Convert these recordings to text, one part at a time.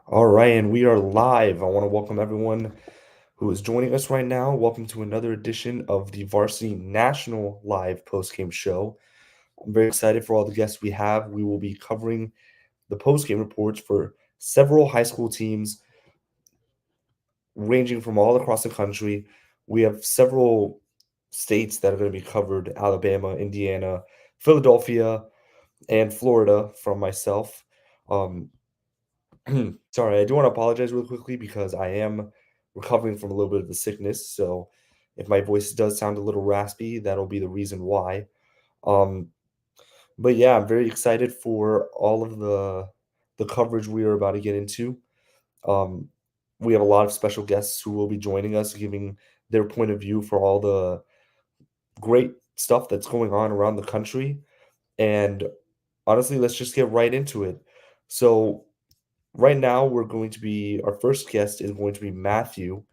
All right, and we are live. I want to welcome everyone who is joining us right now. Welcome to another edition of the Varsity National Live Postgame Show. I'm very excited for all the guests we have. We will be covering the postgame reports for several high school teams ranging from all across the country. We have several states that are going to be covered: Alabama, Indiana, Philadelphia, and Florida from myself. Um, Sorry, I do want to apologize real quickly because I am recovering from a little bit of the sickness. So if my voice does sound a little raspy, that'll be the reason why. Um, but yeah, I'm very excited for all of the coverage we are about to get into. Um, we have a lot of special guests who will be joining us, giving their point of view for all the great stuff that's going on around the country. And honestly, let's just get right into it. So right now, our first guest is going to be Matthew.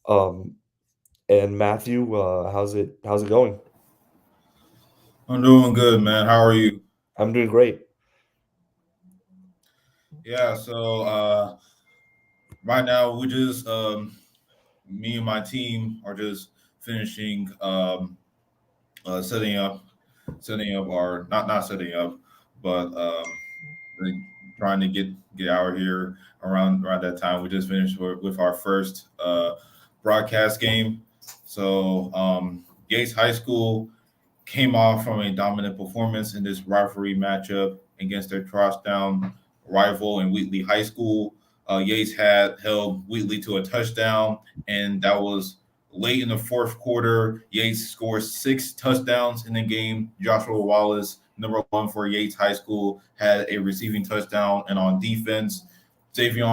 Um, and Matthew, how's it going? I'm doing good, man. How are you? I'm doing great. Yeah, right now we just me and my team are just finishing setting up our not setting up, but like, trying to get out here around that time. We just finished with our first broadcast game. Gates High School came off from a dominant performance in this rivalry matchup against their crosstown rival in Wheatley High School. Yates had held Wheatley to a touchdown, and that was late in the fourth quarter. Yates scored 6 touchdowns in the game. Joshua Wallace, number one for Yates High School, had a receiving touchdown, and on defense, Xavier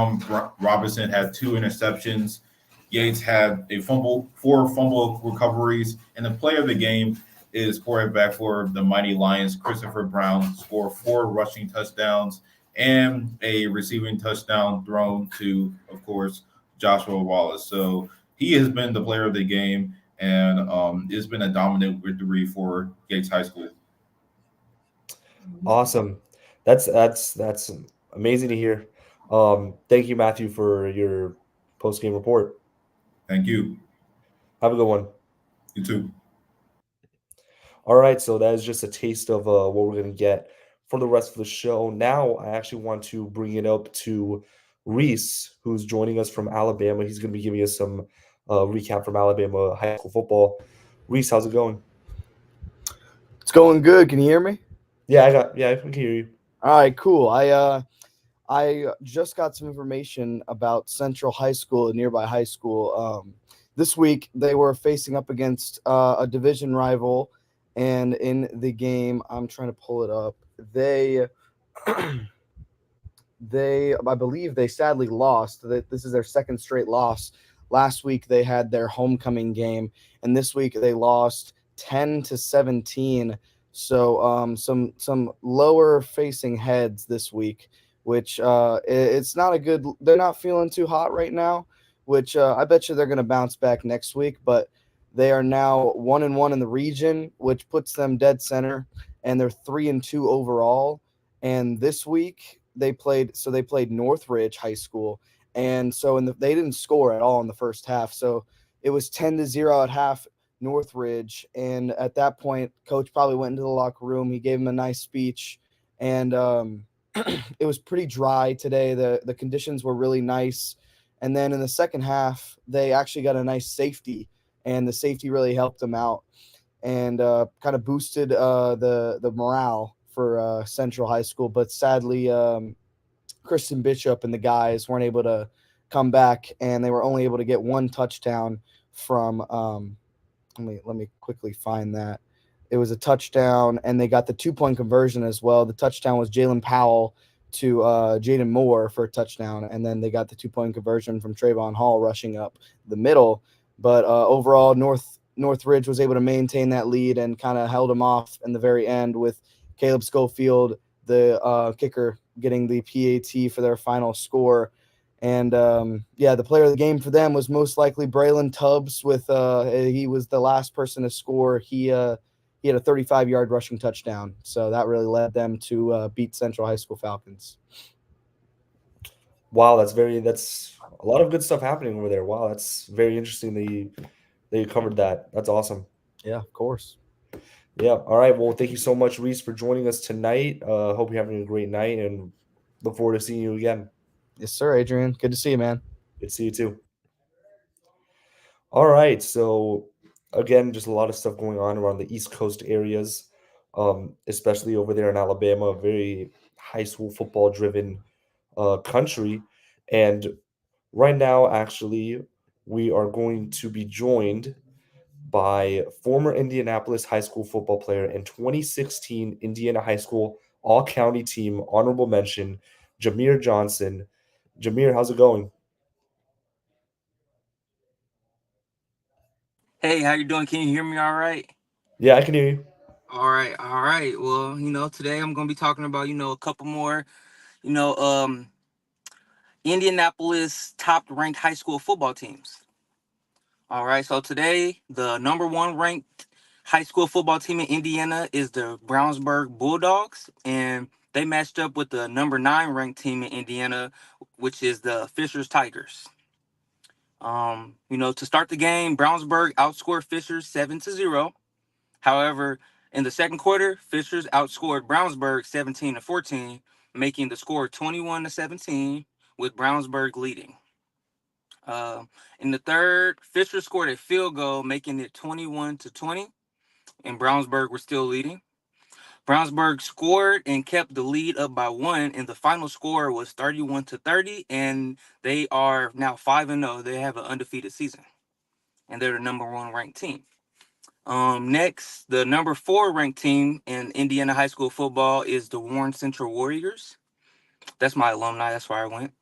Robinson had 2 interceptions. Yates had a fumble, 4 fumble recoveries, and the player of the game is quarterback for the Mighty Lions, Christopher Brown, scored 4 rushing touchdowns and a receiving touchdown thrown to, of course, Joshua Wallace. So he has been the player of the game, and it's been a dominant victory for Gates High School. Awesome. That's amazing to hear. Thank you, Matthew, for your post game report. Thank you. Have a good one. You too. All right, so that is just a taste of what we're gonna get for the rest of the show. Now, I actually want to bring it up to Reese, who's joining us from Alabama. He's gonna be giving us some recap from Alabama high school football. Reese, how's it going? It's going good. Can you hear me? Yeah, I can hear you. All right, cool. I just got some information about Central High School, a nearby high school. This week they were facing up against a division rival, and in the game, I'm trying to pull it up. They I believe they sadly lost. That this is their second straight loss. Last week they had their homecoming game, and this week they lost 10-17. So some lower facing heads this week, which it's not a good. They're not feeling too hot right now. Which I bet you they're going to bounce back next week, but they are now 1-1 in the region, which puts them dead center, and they're 3-2 overall. And this week they played Northridge High School, and so they didn't score at all in the first half. So it was 10-0 at half, Northridge, and at that point, coach probably went into the locker room. He gave him a nice speech, and it was pretty dry today. The conditions were really nice, and then in the second half, they actually got a nice safety, and the safety really helped them out and kind of boosted the morale for Central High School. But sadly, Kristen Bishop and the guys weren't able to come back, and they were only able to get one touchdown from. Let me quickly find that. It was a touchdown, and they got the 2 point conversion as well. The touchdown was Jalen Powell to Jaden Moore for a touchdown, and then they got the 2 point conversion from Trayvon Hall rushing up the middle. But overall, Northridge was able to maintain that lead and kind of held them off in the very end with Caleb Schofield, the kicker, getting the PAT for their final score. And yeah, the player of the game for them was most likely Braylon Tubbs. With he was the last person to score. He had a 35-yard rushing touchdown, so that really led them to beat Central High School Falcons. Wow, that's a lot of good stuff happening over there. Wow, that's very interesting that you covered that. That's awesome. Yeah, of course. Yeah. All right. Well, thank you so much, Reese, for joining us tonight. Hope you're having a great night and look forward to seeing you again. Yes, sir, Adrian. Good to see you, man. Good to see you too. All right. So again, just a lot of stuff going on around the East Coast areas, especially over there in Alabama, a very high school football driven country. And right now, actually, we are going to be joined by former Indianapolis high school football player and 2016 Indiana High School All County Team honorable mention, Jameer Johnson. Jameer, how's it going? Hey, how you doing? Can you hear me all right? Yeah, I can hear you. All right, all right. Well, today I'm gonna be talking about, a couple more, you know, um, Indianapolis top ranked high school football teams. All right, so today the number one ranked high school football team in Indiana is the Brownsburg Bulldogs, and they matched up with the number nine ranked team in Indiana, which is the Fishers Tigers. To start the game, Brownsburg outscored Fishers 7-0. However, in the second quarter, Fishers outscored Brownsburg 17-14, making the score 21-17, with Brownsburg leading. In the third, Fisher scored a field goal, making it 21-20, and Brownsburg were still leading. Brownsburg scored and kept the lead up by one, and the final score was 31-30, and they are now 5-0. They have an undefeated season, and they're the number one ranked team. Next, the number four ranked team in Indiana high school football is the Warren Central Warriors. That's my alumni. That's where I went.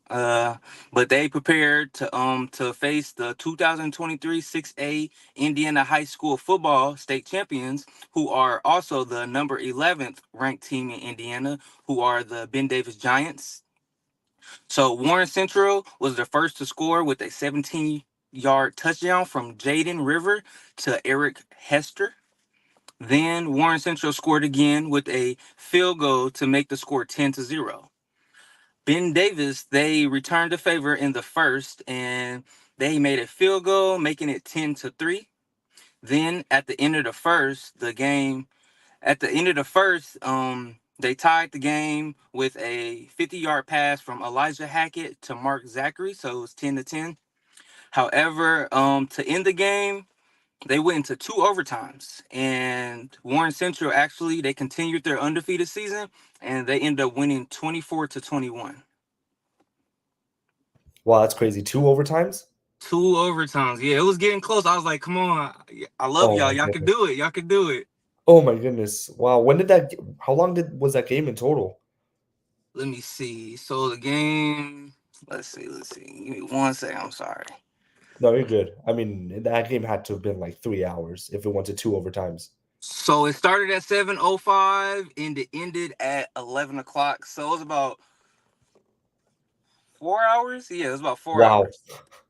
But they prepared to face the 2023 6A Indiana High School Football State Champions, who are also the number 11th ranked team in Indiana, who are the Ben Davis Giants. So Warren Central was the first to score with a 17-yard touchdown from Jaden River to Eric Hester. Then Warren Central scored again with a field goal to make the score 10-0. Ben Davis, they returned the favor in the first, and they made a field goal, making it 10-3. Then at the end of the first, they tied the game with a 50-yard pass from Elijah Hackett to Mark Zachary, so it was 10-10. However, to end the game, they went into two overtimes, and Warren Central actually they continued their undefeated season, and they ended up winning 24-21. Wow, that's crazy. Two overtimes? Two overtimes. Yeah, it was getting close. I was like, come on. I love Oh y'all. my Y'all can goodness. do it. Y'all can do it. Oh my goodness. Wow. How long was that game in total? Let me see. So the game, let's see. Give me 1 second. I'm sorry. No, you're good. I mean, that game had to have been like 3 hours if it went to two overtimes. So it started at 7:05 and it ended at 11 o'clock. So it was about 4 hours. Yeah, it was about four Wow. hours.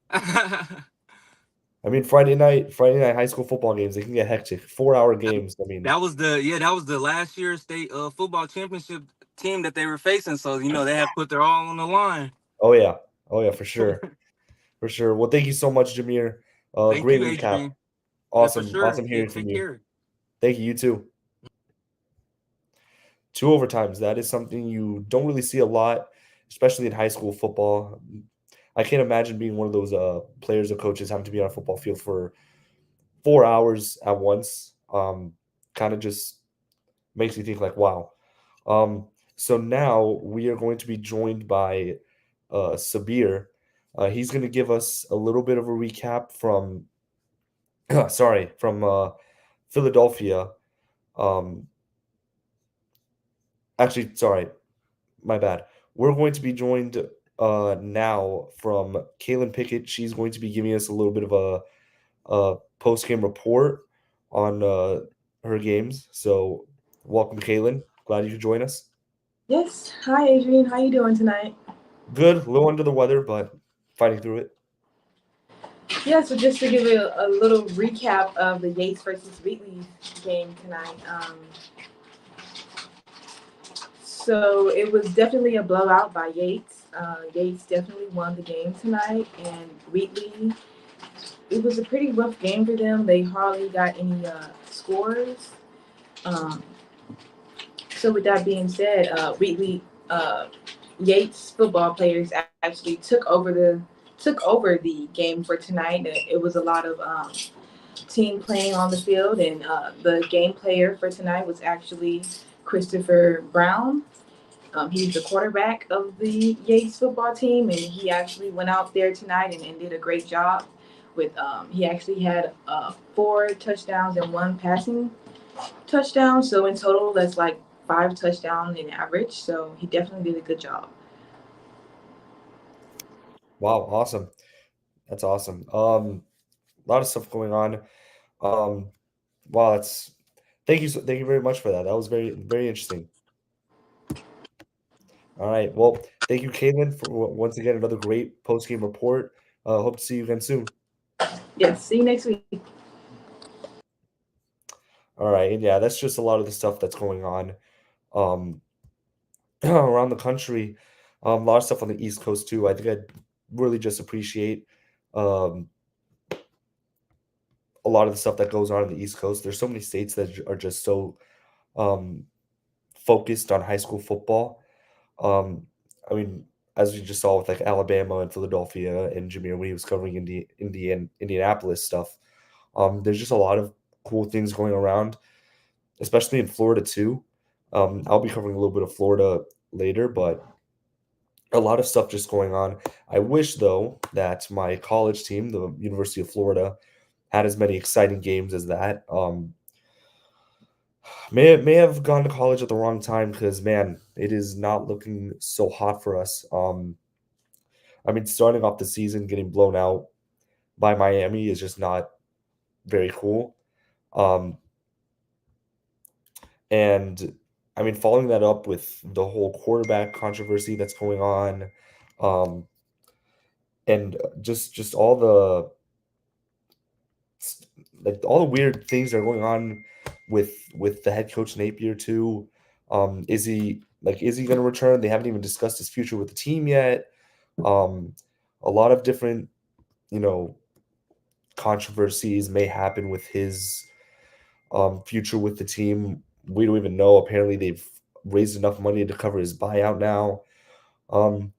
I mean, Friday night high school football games, they can get hectic. 4-hour games. I mean, That was the last year's state football championship team that they were facing. So they had put their all on the line. oh yeah. Oh yeah, for sure. For sure. Well, thank you so much, Jameer. Thank Great you, recap. Adrian. Yeah, for Awesome. sure. Awesome Yeah, hearing from take you. care. Thank you. You too. Two overtimes. That is something you don't really see a lot, especially in high school football. I can't imagine being one of those players or coaches having to be on a football field for 4 hours at once. Kind of just makes you think like, wow. So now we are going to be joined by Sabir. He's going to give us a little bit of a recap from, sorry, from Philadelphia. Um, actually, sorry, my bad. We're going to be joined now from Kaylin Pickett. She's going to be giving us a little bit of a post-game report on her games. So welcome, Kaylin. Glad you could join us. Yes. Hi, Adrian. How you doing tonight? Good, a little under the weather, but fighting through it. Yeah, so just to give you a little recap of the Yates versus Wheatley game tonight. So it was definitely a blowout by Yates. Yates definitely won the game tonight, and Wheatley. It was a pretty rough game for them. They hardly got any scores. Um, so with that being said, Wheatley Yates football players actually took over the game for tonight. It was a lot of team playing on the field, and the game player for tonight was actually Christopher Brown. He's the quarterback of the Yates football team, and he actually went out there tonight and did a great job. With he actually had 4 touchdowns and 1 passing touchdown. So in total, that's like 5 touchdowns in average. So he definitely did a good job. Wow, awesome. That's awesome. A lot of stuff going on. Um, wow, that's thank you very much for that. That was very interesting. All right. Well, thank you, Caitlin, for once again another great post game report. Hope to see you again soon. Yes. See you next week. All right, and yeah, that's just a lot of the stuff that's going on um, around the country. A lot of stuff on the East Coast too. I think I'd really just appreciate um, a lot of the stuff that goes on the East Coast. There's so many states that are just so um, focused on high school football. Um, I mean, as we just saw with like Alabama and Philadelphia and Jameer when he was covering Indianapolis stuff. There's just a lot of cool things going around, especially in Florida too. I'll be covering a little bit of Florida later, but a lot of stuff just going on. I wish though that my college team, the University of Florida, had as many exciting games as that. May have gone to college at the wrong time because man, it is not looking so hot for us. I mean, starting off the season getting blown out by Miami is just not very cool. Um, and I mean, following that up with the whole quarterback controversy that's going on, um, and just all the like all the weird things that are going on with the head coach Napier too. Is he going to return? They haven't even discussed his future with the team yet. Um, a lot of different you know controversies may happen with his future with the team. We don't even know. Apparently, they've raised enough money to cover his buyout now. Um,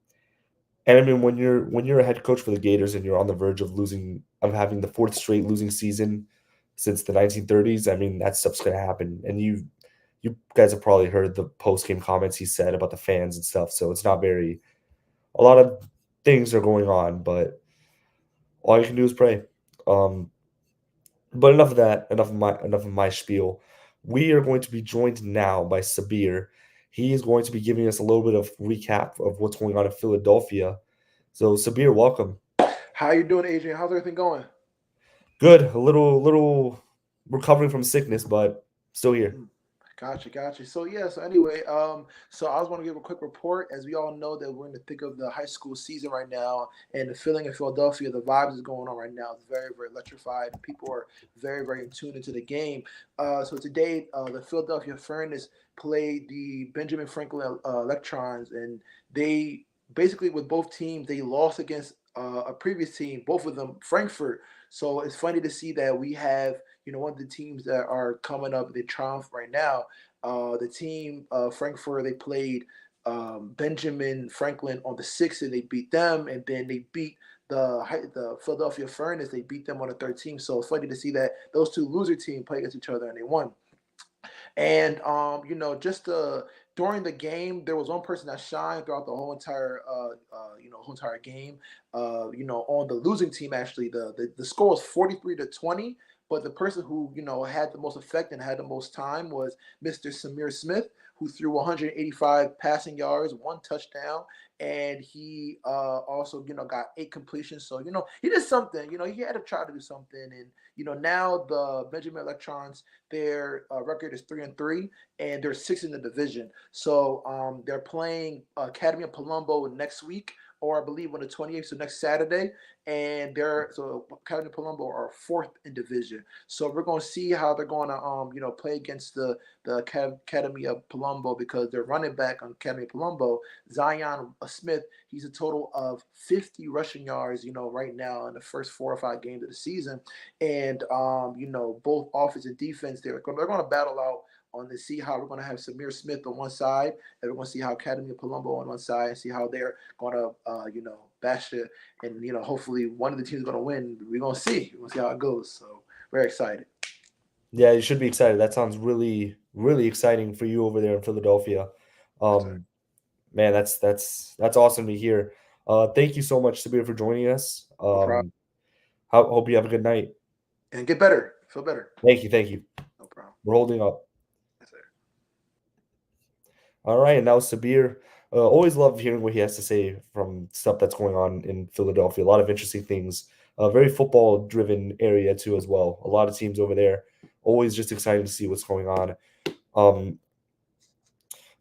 and I mean, when you're a head coach for the Gators and you're on the verge of having the fourth straight losing season since the 1930s, I mean that stuff's gonna happen. And you guys have probably heard the post game comments he said about the fans and stuff. So it's not very a lot of things are going on, but all you can do is pray. Um, But enough of that. Enough of my spiel. We are going to be joined now by Sabir. He is going to be giving us a little bit of recap of what's going on in Philadelphia. So Sabir, welcome. How you doing, Adrian? How's everything going? Good. A little recovering from sickness, but still here. Mm, gotcha. So yeah, so anyway, so I was want to give a quick report. As we all know that we're in the thick of the high school season right now, and the feeling in Philadelphia, the vibes is going on right now. It's very electrified. People are very in tune into the game. So today, the Philadelphia Furnace played the Benjamin Franklin Electrons, and they basically with both teams they lost against a previous team, both of them Frankfurt. So it's funny to see that we have one of the teams that are coming up, the triumph right now. The team Frankfurt, they played Benjamin Franklin on the 6th, and they beat them, and then they beat the Philadelphia Furnace. They beat them on the 13th. So it's funny to see that those two loser teams play against each other and they won. And just during the game, there was one person that shined throughout the whole entire whole entire game. On the losing team, actually, the score was 43-20. But the person who had the most effect and had the most time was Mr. Samir Smith, who threw 185 passing yards, 1 touchdown, and he also got 8 completions. So he did something. He had to try to do something, and now the Benjamin Electrons, their record is 3-3, and they're 6th in the division. So they're playing Academy of Palumbo next week, or I believe on the 28th, so next Saturday. And Academy of Palumbo are 4th in division. So we're going to see how they're going to play against the Academy of Palumbo Palumbo because their running back on Academy Palumbo, Zion Smith, he's a total of 50 rushing yards, right now in the first 4 or 5 games of the season. And, both offense and defense, they're going to battle out on to see how we're going to have Samir Smith on one side, and we're going to see how Academy Palumbo on one side, and see how they're going to, bash it. And, hopefully one of the teams is going to win. We're going to see. We're going to see how it goes. So very excited. Yeah, you should be excited. That sounds really, really exciting for you over there in Philadelphia. Man, that's awesome to hear. Thank you so much, Sabir, for joining us. No problem. Hope you have a good night. And get better. Feel better. Thank you, thank you. No problem. We're holding up. Yes, sir. All right, and now Sabir. Always love hearing what he has to say from stuff that's going on in Philadelphia. A lot of interesting things. A very football-driven area too, as well. A lot of teams over there. Always just excited to see what's going on.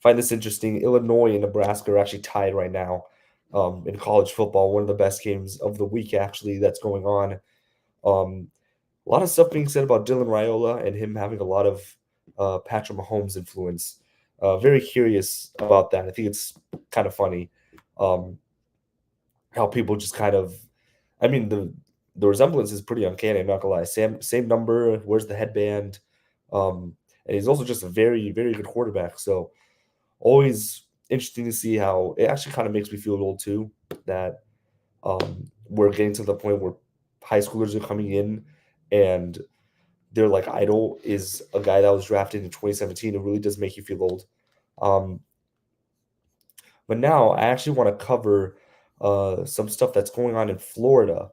Find this interesting. Illinois and Nebraska are actually tied right now in college football. One of the best games of the week, actually, that's going on. A lot of stuff being said about Dylan Raiola and him having a lot of Patrick Mahomes influence. Very curious about that. I think it's kind of funny how people just kind of, I mean, the resemblance is pretty uncanny. I'm not gonna lie. Same number. Wears the headband, and he's also just a very, very good quarterback. So always interesting to see how it actually kind of makes me feel old too. That we're getting to the point where high schoolers are coming in and their like idol is a guy that was drafted in 2017. It really does make you feel old. But now I actually want to cover some stuff that's going on in Florida.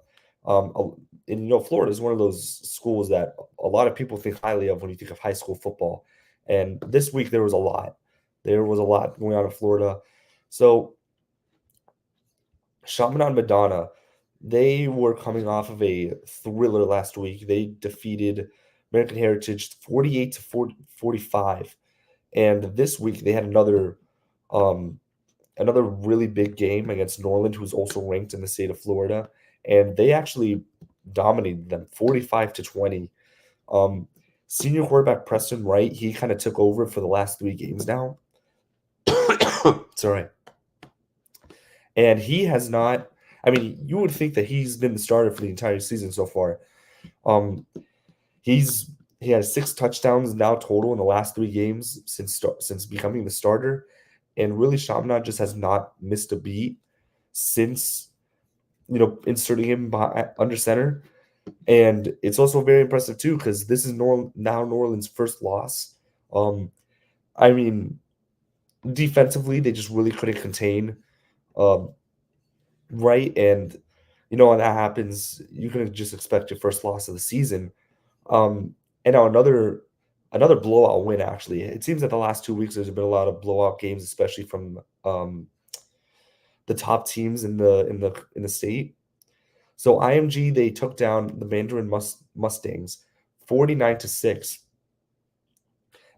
And Florida is one of those schools that a lot of people think highly of when you think of high school football. And this week there was a lot. There was a lot going on in Florida. So Chaminade Madonna, they were coming off of a thriller last week. They defeated American Heritage 48 to 45. And this week they had another really big game against Norland, who's also ranked in the state of Florida, and they actually dominated them 45 to 20. Senior quarterback Preston Wright, he kind of took over for the last 3 games now. Sorry. And he has not, I mean, you would think that he's been the starter for the entire season so far. He has 6 touchdowns now total in the last 3 games since becoming the starter. And really, Chaminade just has not missed a beat since, inserting him under center. And it's also very impressive, too, because this is now New Orleans' first loss. I mean, defensively, they just really couldn't contain Wright. And, when that happens, you can just expect your first loss of the season. And now another blowout win, actually. It seems that the last 2 weeks there's been a lot of blowout games, especially from the top teams in the state. So IMG, they took down the Mandarin Mustangs 49 to 6.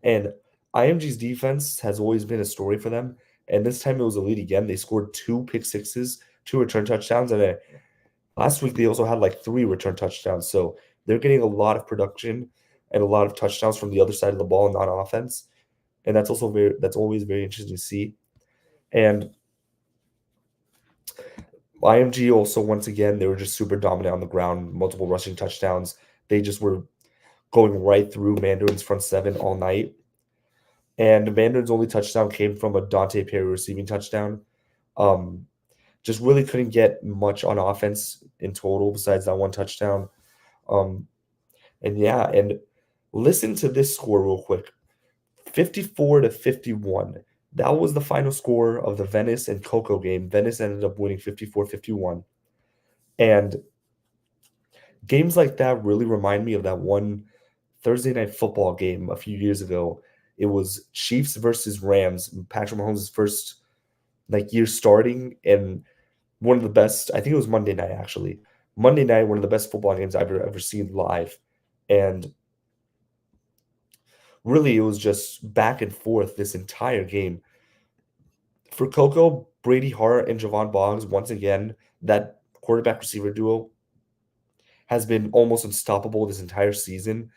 And IMG's defense has always been a story for them. And this time it was a lead again. They scored 2 pick sixes, 2 return touchdowns, and last week they also had like 3 return touchdowns. So they're getting a lot of production and a lot of touchdowns from the other side of the ball, not on offense. And that's always very interesting to see. And IMG also, once again, they were just super dominant on the ground, multiple rushing touchdowns. They just were going right through Mandarin's front 7 all night. And Mandarin's only touchdown came from a Dante Perry receiving touchdown. Just really couldn't get much on offense in total besides that 1 touchdown. And listen to this score real quick. 54 to 51. That was the final score of the Venice and Cocoa game. Venice ended up winning 54-51. And games like that really remind me of that one Thursday night football game a few years ago. It was Chiefs versus Rams. Patrick Mahomes' first year starting, and one of the best, I think it was Monday night, actually. Monday night, one of the best football games I've ever seen live. And really, it was just back and forth this entire game. For Coco, Brady Hart and Javon Boggs, once again, that quarterback receiver duo has been almost unstoppable this entire season.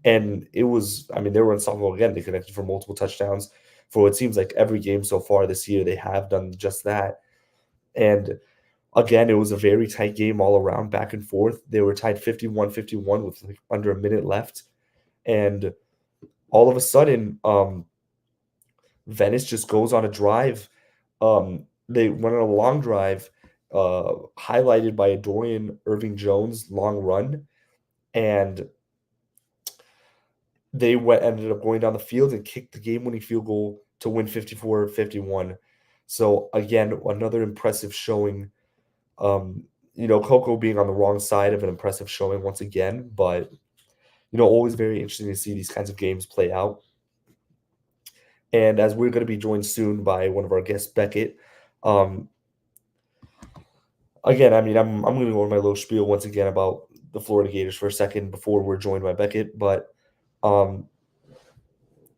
And it was, they were unstoppable again. They connected for multiple touchdowns. for what seems like every game so far this year. They have done just that. And again, it was a very tight game all around, back and forth. They were tied 51-51 with like under a minute left. And all of a sudden, Venice just goes on a drive. They went on a long drive, highlighted by a Dorian Irving-Jones long run, and they ended up going down the field and kicked the game-winning field goal to win 54-51. So again, another impressive showing. Coco being on the wrong side of an impressive showing once again, but always very interesting to see these kinds of games play out. And as we're going to be joined soon by one of our guests, Beckett. Again, I mean, I'm going to go over my little spiel once again about the Florida Gators for a second before we're joined by Beckett. But again,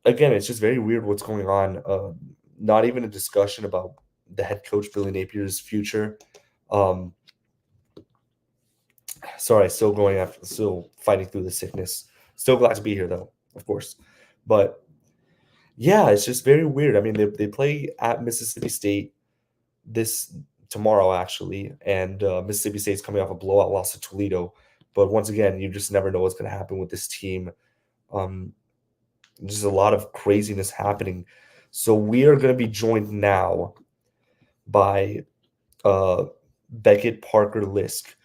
it's just very weird what's going on. Not even a discussion about the head coach Billy Napier's future. Sorry, still fighting through the sickness. Still glad to be here, though, of course. But yeah, it's just very weird. I mean, they play at Mississippi State tomorrow, actually, and Mississippi State's coming off a blowout loss to Toledo. But once again, you just never know what's going to happen with this team. Just a lot of craziness happening. So we are going to be joined now by Beckett Parker Lisk.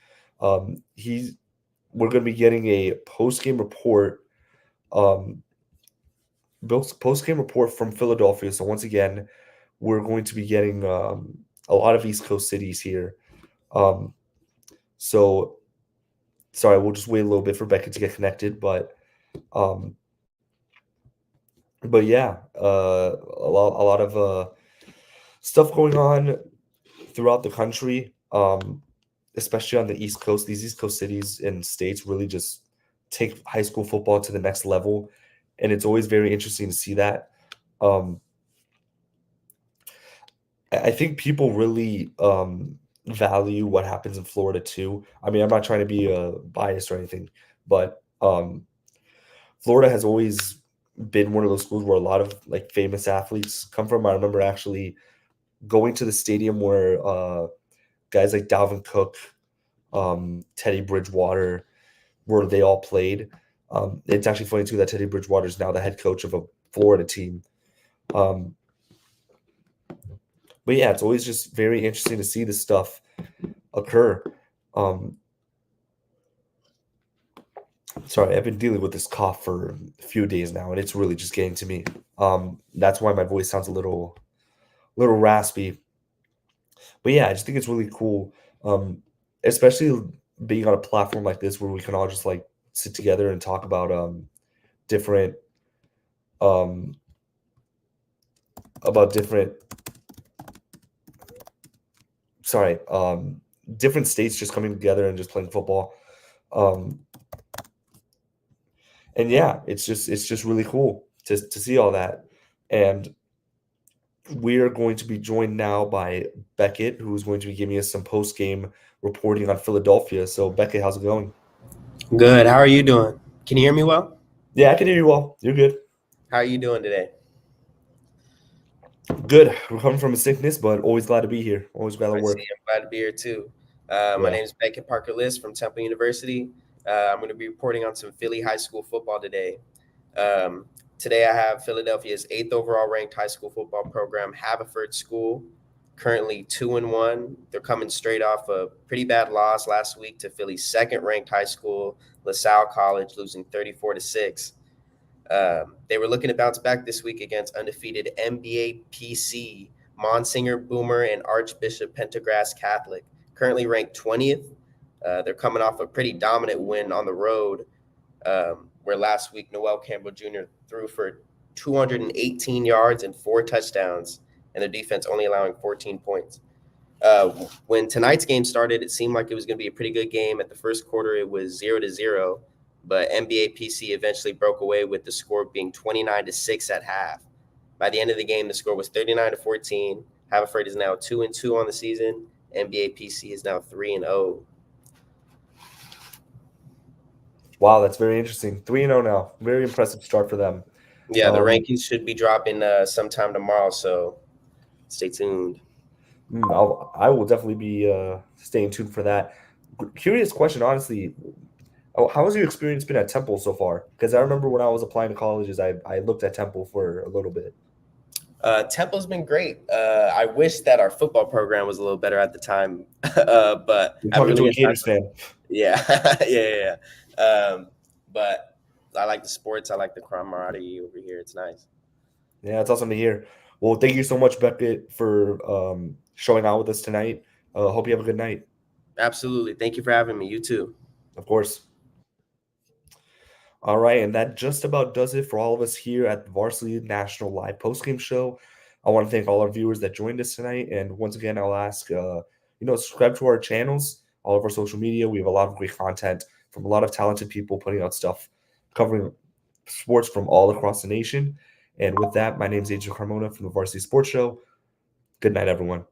We're going to be getting a post-game report. Post-game report from Philadelphia. So once again, we're going to be getting a lot of East Coast cities here. So sorry, we'll just wait a little bit for Beckett to get connected, but yeah, a lot of stuff going on throughout the country, especially on the East Coast. These East Coast cities and states really just take high school football to the next level, and it's always very interesting to see that. I think people really value what happens in Florida too. I mean, I'm not trying to be biased or anything, but Florida has always been one of those schools where a lot of like famous athletes come from. I remember actually going to the stadium where guys like Dalvin Cook, Teddy Bridgewater, where they all played. It's actually funny too that Teddy Bridgewater is now the head coach of a Florida team. But yeah, it's always just very interesting to see this stuff occur. Sorry, I've been dealing with this cough for a few days now, and it's really just getting to me. That's why my voice sounds a little raspy. But yeah, I just think it's really cool, especially being on a platform like this where we can all just like sit together and talk about different different states just coming together and just playing football. And yeah, it's just really cool to see all that. And we are going to be joined now by Beckett, who's going to be giving us some post-game reporting on Philadelphia. So Beckett, how's it going? Good. How are you doing? Can you hear me well? Yeah, I can hear you well. You're good. How are you doing today? Good. Recovering from a sickness, but always glad to be here. Always glad to work. I'm glad to be here too. My name is Beckett Parker Lisk from Temple University. I'm going to be reporting on some Philly high school football today. Today I have Philadelphia's 8th overall ranked high school football program, Haverford School, currently 2-1. They're coming straight off a pretty bad loss last week to Philly's 2nd ranked high school, LaSalle College, losing 34-6. They were looking to bounce back this week against undefeated NBA PC, Monsignor Boomer, and Archbishop Pendergrass Catholic, currently ranked 20th. They're coming off a pretty dominant win on the road, where last week Noel Campbell Jr. threw for 218 yards and 4 touchdowns, and their defense only allowing 14 points. When tonight's game started, it seemed like it was going to be a pretty good game. At the first quarter, it was 0-0. But NBA PC eventually broke away with the score being 29-6 at half. By the end of the game, the score was 39-14. Haverford is now 2-2 on the season. NBA PC is now 3-0. Wow, that's very interesting. 3-0 now. Very impressive start for them. Yeah, the rankings should be dropping sometime tomorrow, so stay tuned. I will definitely be staying tuned for that. Curious question, honestly. How has your experience been at Temple so far? Because I remember when I was applying to colleges, I looked at Temple for a little bit. Temple's been great. I wish that our football program was a little better at the time, but You're talking to a Gators fan. Yeah, yeah. But I like the sports. I like the camaraderie over here. It's nice. Yeah, it's awesome to hear. Well, thank you so much, Beckett, for showing out with us tonight. Hope you have a good night. Absolutely. Thank you for having me. You too. Of course. All right, and that just about does it for all of us here at the Varsity National Live Postgame Show. I want to thank all our viewers that joined us tonight, and once again, I'll ask, subscribe to our channels, all of our social media. We have a lot of great content from a lot of talented people putting out stuff covering sports from all across the nation. And with that, my name is Adrian Carmona from the Varsity Sports Show. Good night, everyone.